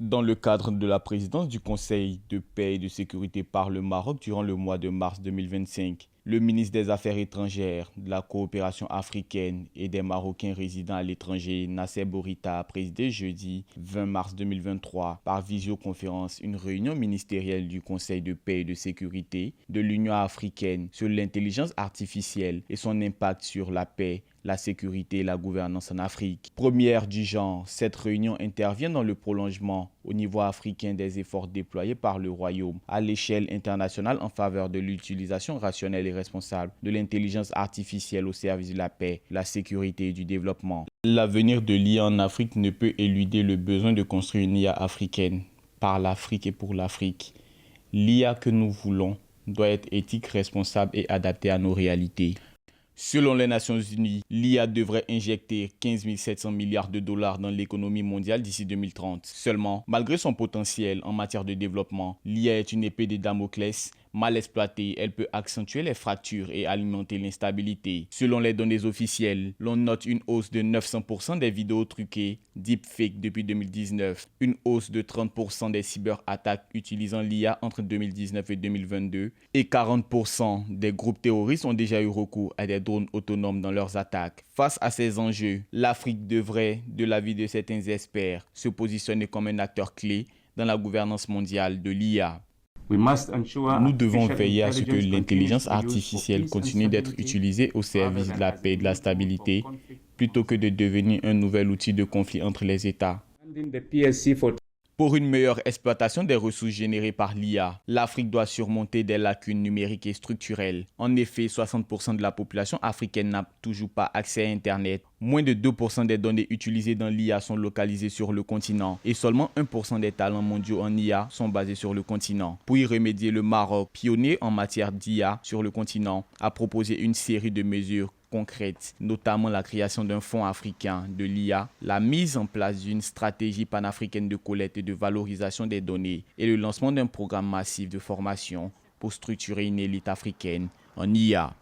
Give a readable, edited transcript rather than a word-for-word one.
Dans le cadre de la présidence du Conseil de paix et de sécurité par le Maroc durant le mois de mars 2025, le ministre des Affaires étrangères, de la coopération africaine et des Marocains résidant à l'étranger, Nasser Bourita, a présidé jeudi 20 mars 2023 par visioconférence une réunion ministérielle du Conseil de paix et de sécurité de l'Union africaine sur l'intelligence artificielle et son impact sur la paix, la sécurité et la gouvernance en Afrique. Première du genre, cette réunion intervient dans le prolongement au niveau africain des efforts déployés par le Royaume à l'échelle internationale en faveur de l'utilisation rationnelle et responsable de l'intelligence artificielle au service de la paix, la sécurité et du développement. L'avenir de l'IA en Afrique ne peut éluder le besoin de construire une IA africaine, par l'Afrique et pour l'Afrique. L'IA que nous voulons doit être éthique, responsable et adaptée à nos réalités. Selon les Nations Unies, l'IA devrait injecter 15 700 milliards de dollars dans l'économie mondiale d'ici 2030. Seulement, malgré son potentiel en matière de développement, l'IA est une épée de Damoclès. Mal exploitée, elle peut accentuer les fractures et alimenter l'instabilité. Selon les données officielles, l'on note une hausse de 900% des vidéos truquées, deepfake depuis 2019, une hausse de 30% des cyberattaques utilisant l'IA entre 2019 et 2022, et 40% des groupes terroristes ont déjà eu recours à des drones autonomes dans leurs attaques. Face à ces enjeux, l'Afrique devrait, de l'avis de certains experts, se positionner comme un acteur clé dans la gouvernance mondiale de l'IA. Nous devons veiller à ce que l'intelligence artificielle continue d'être utilisée au service de la paix et de la stabilité, plutôt que de devenir un nouvel outil de conflit entre les États. Pour une meilleure exploitation des ressources générées par l'IA, l'Afrique doit surmonter des lacunes numériques et structurelles. En effet, 60% de la population africaine n'a toujours pas accès à Internet. Moins de 2% des données utilisées dans l'IA sont localisées sur le continent et seulement 1% des talents mondiaux en IA sont basés sur le continent. Pour y remédier, le Maroc, pionnier en matière d'IA sur le continent, a proposé une série de mesures concrètes, notamment la création d'un fonds africain de l'IA, la mise en place d'une stratégie panafricaine de collecte et de valorisation des données et le lancement d'un programme massif de formation pour structurer une élite africaine en IA.